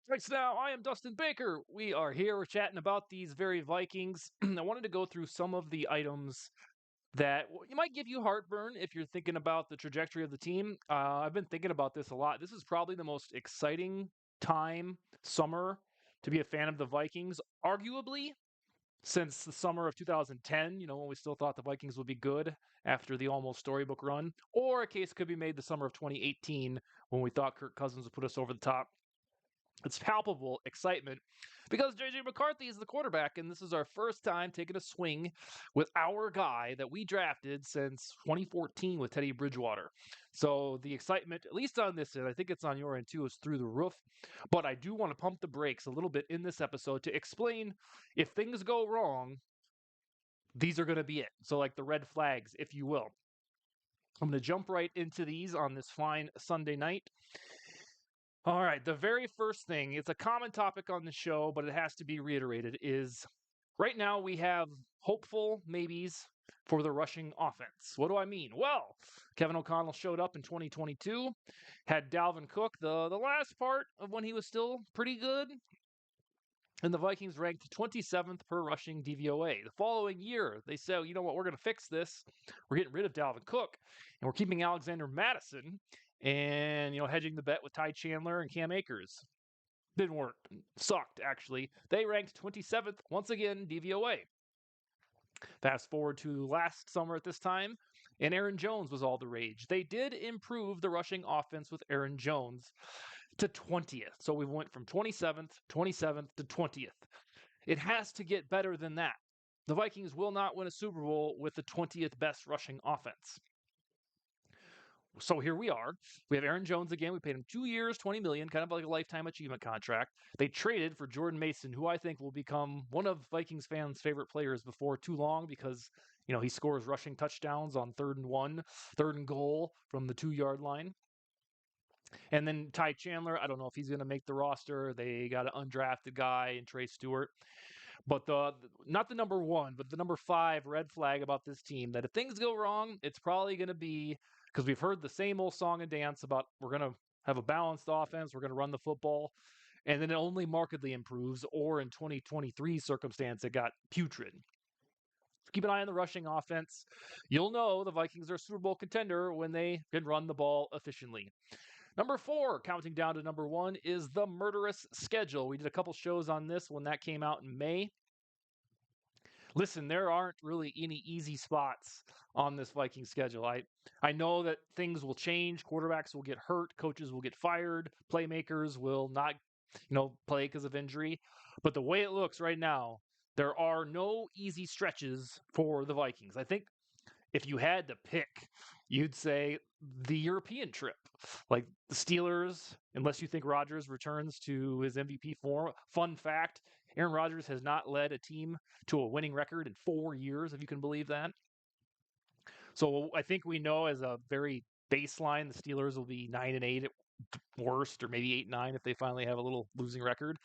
Right now, I am Dustin Baker. We are here. We're chatting about these very Vikings. I wanted to go through some of the items that you might give you heartburn if you're thinking about the trajectory of the team. I've been thinking about this a lot. This is probably the most exciting time, summer, to be a fan of the Vikings, arguably since the summer of 2010, when we still thought the Vikings would be good after the almost storybook run. Or a case could be made the summer of 2018 when we thought Kirk Cousins would put us over the top. It's palpable excitement because JJ McCarthy is the quarterback, and this is our first time taking a swing with our guy that we drafted since 2014 with Teddy Bridgewater. So the excitement, at least on this end, I think it's on your end too, is through the roof. But I do want to pump the brakes a little bit in this episode to explain if things go wrong, these are going to be it. So, like the red flags, if you will. I'm going to jump right into these on this fine Sunday night. All right, the very first thing, it's a common topic on the show, but it has to be reiterated, is right now we have hopeful maybes for the rushing offense. What do I mean? Well, Kevin O'Connell showed up in 2022, had Dalvin Cook the last part of when he was still pretty good, and the Vikings ranked 27th per rushing DVOA. The following year, they said, you know what, we're going to fix this. We're getting rid of Dalvin Cook, and we're keeping Alexander Madison and, hedging the bet with Ty Chandler and Cam Akers. Didn't work. Sucked, actually. They ranked 27th, once again, DVOA. Fast forward to last summer at this time, and Aaron Jones was all the rage. They did improve the rushing offense with Aaron Jones to 20th. So we went from 27th to 20th. It has to get better than that. The Vikings will not win a Super Bowl with the 20th best rushing offense. So here we are. We have Aaron Jones again. We paid him 2 years, $20 million, kind of like a lifetime achievement contract. They traded for Jordan Mason, who I think will become one of Vikings fans' favorite players before too long because, he scores rushing touchdowns on 3rd and 1, 3rd and goal from the 2-yard line. And then Ty Chandler, I don't know if he's going to make the roster. They got an undrafted guy in Trey Stewart. But not the number one, but the number 5 red flag about this team, that if things go wrong, it's probably going to be because we've heard the same old song and dance about we're going to have a balanced offense, we're going to run the football, and then it only markedly improves, or in 2023 circumstance, it got putrid. So keep an eye on the rushing offense. You'll know the Vikings are a Super Bowl contender when they can run the ball efficiently. Number 4, counting down to number 1, is the murderous schedule. We did a couple shows on this when that came out in May. Listen, there aren't really any easy spots on this Viking schedule. I know that things will change. Quarterbacks will get hurt. Coaches will get fired. Playmakers will not, play because of injury. But the way it looks right now, there are no easy stretches for the Vikings. I think if you had to pick, you'd say the European trip. Like the Steelers, unless you think Rodgers returns to his MVP form. Fun fact, Aaron Rodgers has not led a team to a winning record in 4 years, if you can believe that. So I think we know as a very baseline, the Steelers will be 9-8 at worst, or maybe 8-9 if they finally have a little losing record.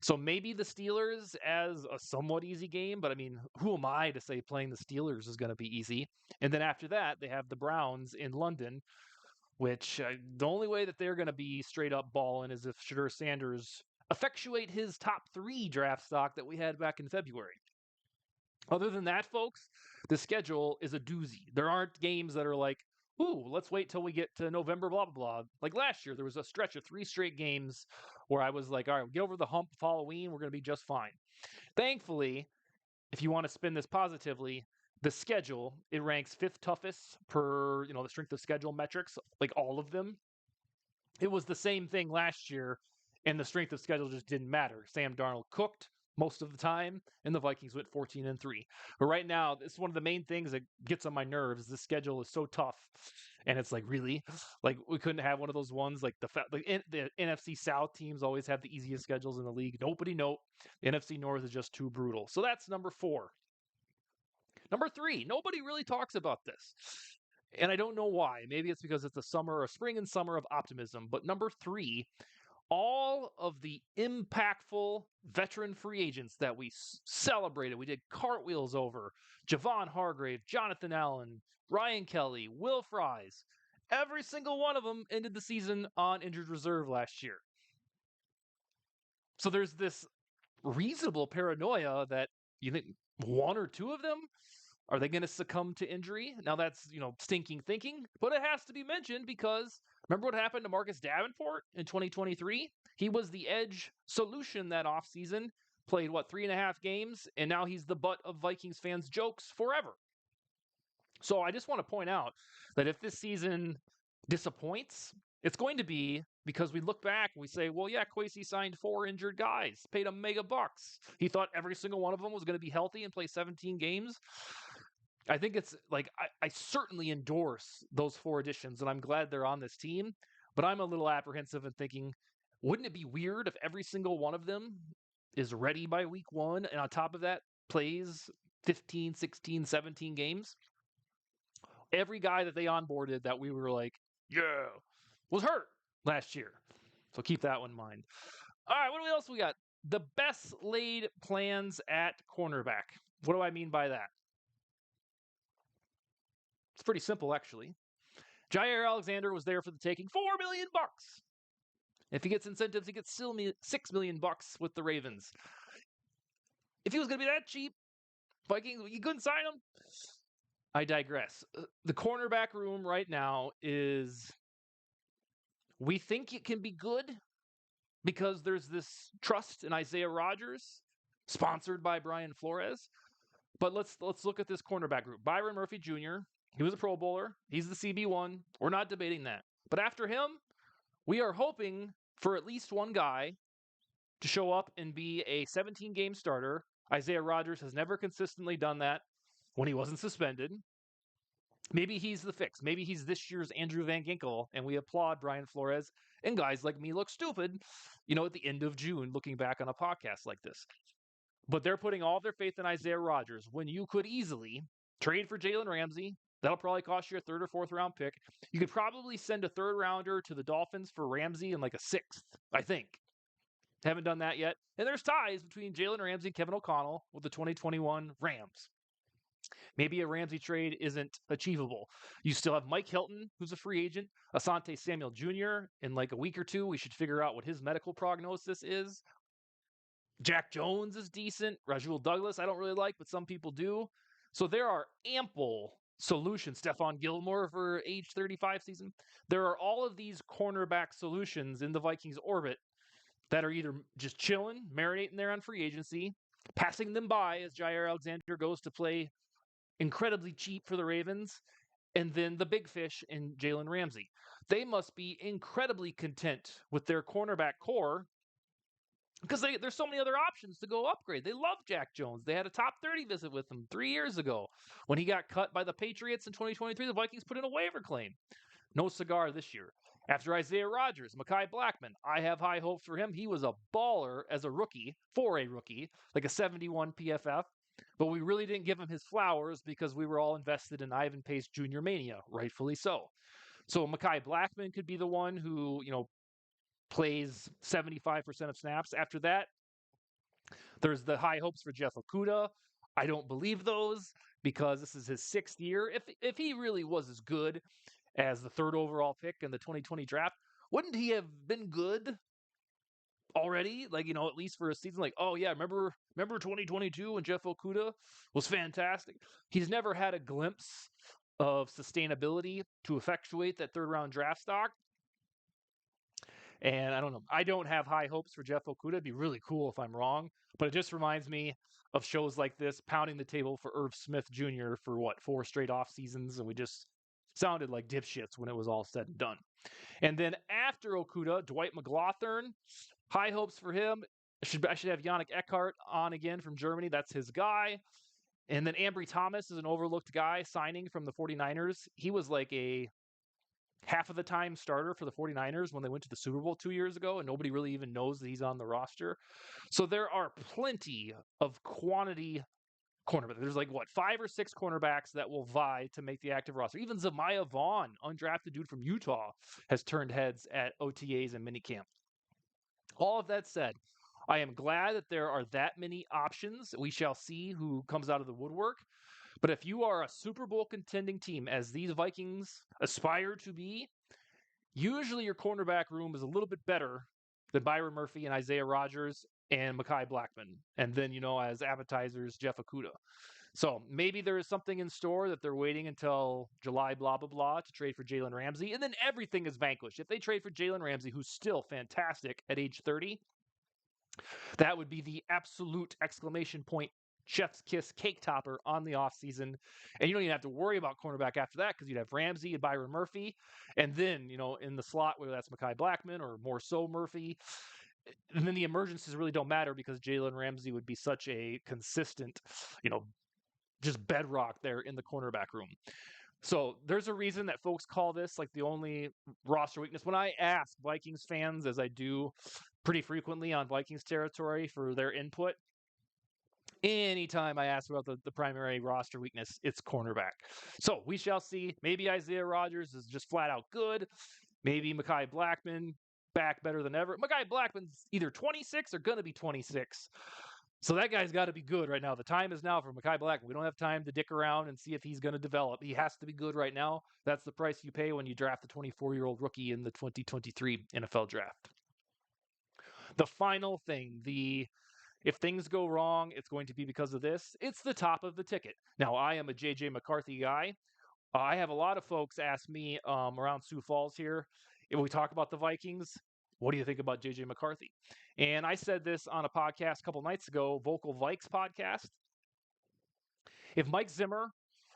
So maybe the Steelers as a somewhat easy game, but I mean, who am I to say playing the Steelers is going to be easy? And then after that, they have the Browns in London, which the only way that they're going to be straight up balling is if Shadur Sanders effectuate his top 3 draft stock that we had back in February. Other than that, folks, the schedule is a doozy. There aren't games that are like, ooh, let's wait till we get to November, blah, blah, blah. Like last year, there was a stretch of 3 straight games where I was like, all right, get over the hump of Halloween. We're going to be just fine. Thankfully, if you want to spin this positively, the schedule, it ranks 5th toughest per, the strength of schedule metrics, like all of them. It was the same thing last year, and the strength of schedule just didn't matter. Sam Darnold cooked most of the time, and the Vikings went 14-3. But right now, it's one of the main things that gets on my nerves. The schedule is so tough, and it's like, really, like we couldn't have one of those ones like the NFC South teams always have the easiest schedules in the league. Nope. The NFC North is just too brutal. So that's number 4. Number 3, nobody really talks about this. And I don't know why. Maybe it's because it's a spring and summer of optimism. But number 3, all of the impactful veteran free agents that we celebrated, we did cartwheels over: Javon Hargrave, Jonathan Allen, Ryan Kelly, Will Fries. Every single one of them ended the season on injured reserve last year. So there's this reasonable paranoia that you think one or two of them are they going to succumb to injury? Now that's, stinking thinking, but it has to be mentioned because remember what happened to Marcus Davenport in 2023? He was the edge solution that offseason, played what, 3.5 games, and now he's the butt of Vikings fans' jokes forever. So I just want to point out that if this season disappoints, it's going to be because we look back and we say, well, yeah, Kwesi signed 4 injured guys, paid them mega bucks. He thought every single one of them was going to be healthy and play 17 games. I think it's like I certainly endorse those 4 additions, and I'm glad they're on this team. But I'm a little apprehensive and thinking, wouldn't it be weird if every single one of them is ready by week 1 and on top of that plays 15, 16, 17 games? Every guy that they onboarded that we were like, yeah, was hurt last year. So keep that one in mind. All right, what else we got? The best laid plans at cornerback. What do I mean by that? It's pretty simple, actually. Jair Alexander was there for the taking. $4 million. If he gets incentives, he gets $6 million with the Ravens. If he was going to be that cheap, Vikings, you couldn't sign him. I digress. The cornerback room right now is, we think it can be good because there's this trust in Isaiah Rodgers, sponsored by Brian Flores. But let's look at this cornerback group. Byron Murphy Jr., he was a Pro Bowler. He's the CB1. We're not debating that. But after him, we are hoping for at least one guy to show up and be a 17-game starter. Isaiah Rodgers has never consistently done that when he wasn't suspended. Maybe he's the fix. Maybe he's this year's Andrew Van Ginkel, and we applaud Brian Flores, and guys like me look stupid, at the end of June, looking back on a podcast like this. But they're putting all their faith in Isaiah Rodgers when you could easily trade for Jalen Ramsey. That'll probably cost you a 3rd or 4th round pick. You could probably send a 3rd rounder to the Dolphins for Ramsey and like a 6th, I think. Haven't done that yet. And there's ties between Jalen Ramsey and Kevin O'Connell with the 2021 Rams. Maybe a Ramsey trade isn't achievable. You still have Mike Hilton, who's a free agent. Asante Samuel Jr. In like a week or two, we should figure out what his medical prognosis is. Jack Jones is decent. Rasul Douglas, I don't really like, but some people do. So there are ample solutions. Stephon Gilmore for age 35 season. There are all of these cornerback solutions in the Vikings orbit that are either just chilling, marinating there on free agency, passing them by as Jair Alexander goes to play incredibly cheap for the Ravens, and then the big fish in Jalen Ramsey. They must be incredibly content with their cornerback core because there's so many other options to go upgrade. They love Jack Jones. They had a top 30 visit with him 3 years ago. When he got cut by the Patriots in 2023, the Vikings put in a waiver claim. No cigar this year. After Isaiah Rodgers, Mekhi Blackmon, I have high hopes for him. He was a baller as a rookie, like a 71 PFF. But we really didn't give him his flowers because we were all invested in Ivan Pace Jr. mania, rightfully so. So Mekhi Blackmon could be the one who, plays 75% of snaps. After that, there's the high hopes for Jeff Okudah. I don't believe those because this is his 6th year. If he really was as good as the 3rd overall pick in the 2020 draft, wouldn't he have been good already? Like, at least for a season, like, oh yeah, remember 2022 when Jeff Okudah was fantastic? He's never had a glimpse of sustainability to effectuate that 3rd round draft stock. And I don't know. I don't have high hopes for Jeff Okudah. It'd be really cool if I'm wrong, but it just reminds me of shows like this, pounding the table for Irv Smith Jr. for 4 straight off seasons, and we just sounded like dipshits when it was all said and done. And then after Okudah, Dwight McGlothern, high hopes for him. I should have Yannick Eckhart on again from Germany. That's his guy. And then Ambry Thomas is an overlooked guy signing from the 49ers. He was like a half of the time starter for the 49ers when they went to the Super Bowl 2 years ago, and nobody really even knows that he's on the roster. So there are plenty of quantity cornerbacks. There's 5 or 6 cornerbacks that will vie to make the active roster. Even Zamiah Vaughn, undrafted dude from Utah, has turned heads at OTAs and minicamp. All of that said, I am glad that there are that many options. We shall see who comes out of the woodwork. But if you are a Super Bowl contending team, as these Vikings aspire to be, usually your cornerback room is a little bit better then Byron Murphy and Isaiah Rogers and Mekhi Blackman. And then, as appetizers, Jeff Okuda. So maybe there is something in store that they're waiting until July, blah, blah, blah, to trade for Jalen Ramsey. And then everything is vanquished. If they trade for Jalen Ramsey, who's still fantastic at age 30, that would be the absolute exclamation point chef's kiss cake topper on the offseason. And you don't even have to worry about cornerback after that because you'd have Ramsey and Byron Murphy. And then, in the slot, whether that's Mekhi Blackman or more so Murphy. And then the emergencies really don't matter because Jalen Ramsey would be such a consistent, just bedrock there in the cornerback room. So there's a reason that folks call this like the only roster weakness. When I ask Vikings fans, as I do pretty frequently on Vikings territory for their input, anytime I ask about the primary roster weakness, it's cornerback. So we shall see. Maybe Isaiah Rogers is just flat out good. Maybe Mekhi Blackman back better than ever. Mekhi Blackman's either 26 or going to be 26. So that guy's got to be good right now. The time is now for Mekhi Blackman. We don't have time to dick around and see if he's going to develop. He has to be good right now. That's the price you pay when you draft a 24-year-old rookie in the 2023 NFL draft. The final thing, if things go wrong, it's going to be because of this. It's the top of the ticket. Now, I am a J.J. McCarthy guy. I have a lot of folks ask me around Sioux Falls here, if we talk about the Vikings, what do you think about J.J. McCarthy? And I said this on a podcast a couple nights ago, Vocal Vikes podcast. If Mike Zimmer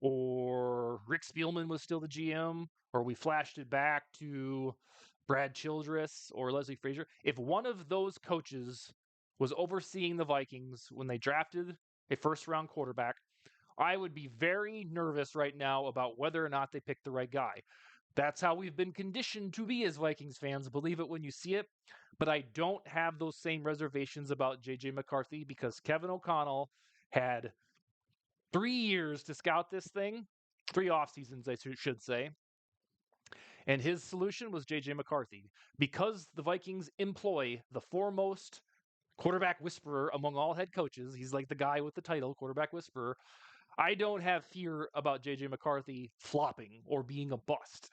or Rick Spielman was still the GM, or we flashed it back to Brad Childress or Leslie Frazier, if one of those coaches was overseeing the Vikings when they drafted a first-round quarterback, I would be very nervous right now about whether or not they picked the right guy. That's how we've been conditioned to be as Vikings fans. Believe it when you see it. But I don't have those same reservations about J.J. McCarthy because Kevin O'Connell had 3 years to scout this thing, 3 off seasons, I should say. And his solution was J.J. McCarthy. Because the Vikings employ the foremost quarterback whisperer among all head coaches, he's like the guy with the title, quarterback whisperer, I don't have fear about J.J. McCarthy flopping or being a bust.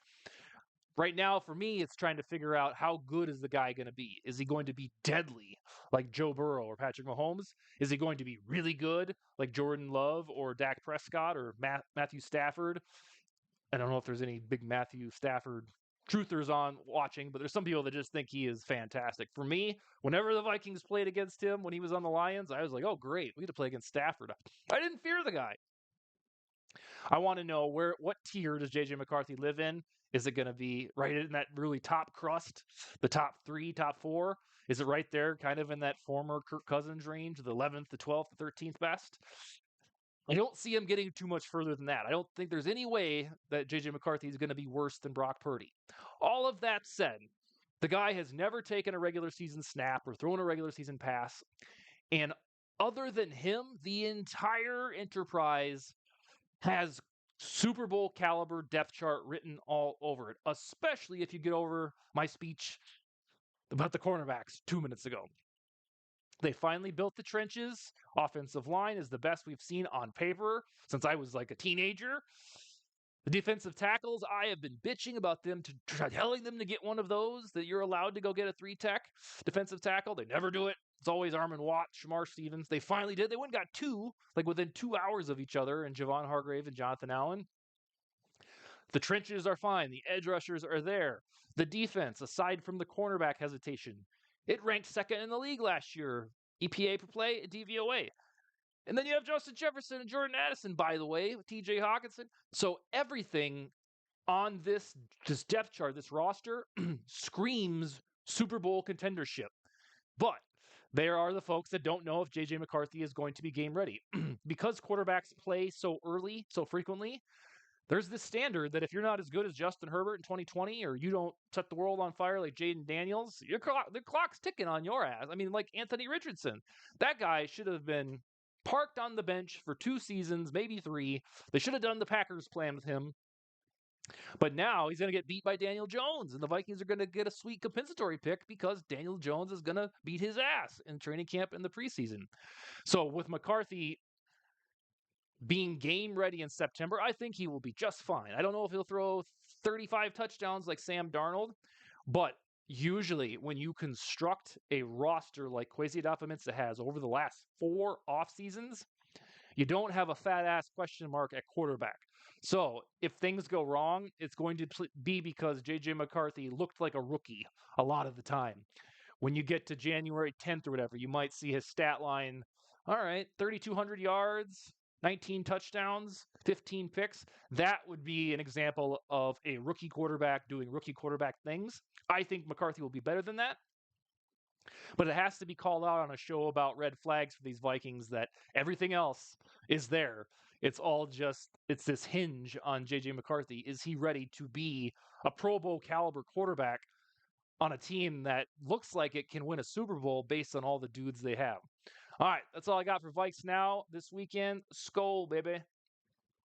Right now, for me, it's trying to figure out how good is the guy going to be. Is he going to be deadly like Joe Burrow or Patrick Mahomes? Is he going to be really good like Jordan Love or Dak Prescott or Matthew Stafford? I don't know if there's any big Matthew Stafford truthers on watching, but there's some people that just think he is fantastic. For me, whenever the Vikings played against him when he was on the Lions, I was like, oh, great, we get to play against Stafford. I didn't fear the guy. I want to know what tier does J.J. McCarthy live in? Is it going to be right in that really top crust, the top 3, top 4? Is it right there, kind of in that former Kirk Cousins range, the 11th, the 12th, the 13th best? I don't see him getting too much further than that. I don't think there's any way that J.J. McCarthy is going to be worse than Brock Purdy. All of that said, the guy has never taken a regular season snap or thrown a regular season pass. And other than him, the entire enterprise has Super Bowl caliber depth chart written all over it, especially if you get over my speech about the cornerbacks 2 minutes ago. They finally built the trenches. Offensive line is the best we've seen on paper since I was like a teenager. The defensive tackles, I have been bitching about them, telling them to get one of those, that you're allowed to go get a 3-tech defensive tackle. They never do it. It's always Armand Watt, Shamar Stevens. They finally did. They went and got 2, like within 2 hours of each other, and Javon Hargrave and Jonathan Allen. The trenches are fine. The edge rushers are there. The defense, aside from the cornerback hesitation, it ranked second in the league last year. EPA per play, DVOA. And then you have Justin Jefferson and Jordan Addison, by the way, with TJ Hawkinson. So everything on this depth chart, this roster, screams Super Bowl contendership. But there are the folks that don't know if J.J. McCarthy is going to be game ready. Because quarterbacks play so early, so frequently, there's this standard that if you're not as good as Justin Herbert in 2020 or you don't set the world on fire like Jaden Daniels, the clock's ticking on your ass. I mean, like Anthony Richardson. That guy should have been parked on the bench for 2 seasons, maybe 3. They should have done the Packers plan with him. But now he's going to get beat by Daniel Jones, and the Vikings are going to get a sweet compensatory pick because Daniel Jones is going to beat his ass in training camp in the preseason. So with McCarthy being game ready in September, I think he will be just fine. I don't know if he'll throw 35 touchdowns like Sam Darnold, but usually when you construct a roster like Kwesi Adofo-Mensah has over the last 4 off seasons, you don't have a fat ass question mark at quarterback. So if things go wrong, it's going to be because JJ McCarthy looked like a rookie a lot of the time. When you get to January 10th or whatever, you might see his stat line, all right, 3,200 yards, 19 touchdowns, 15 picks. That would be an example of a rookie quarterback doing rookie quarterback things. I think McCarthy will be better than that. But it has to be called out on a show about red flags for these Vikings that everything else is there. It's all just, it's this hinge on JJ McCarthy. Is he ready to be a Pro Bowl caliber quarterback on a team that looks like it can win a Super Bowl based on all the dudes they have? All right, that's all I got for Vikes now this weekend. Skol, baby.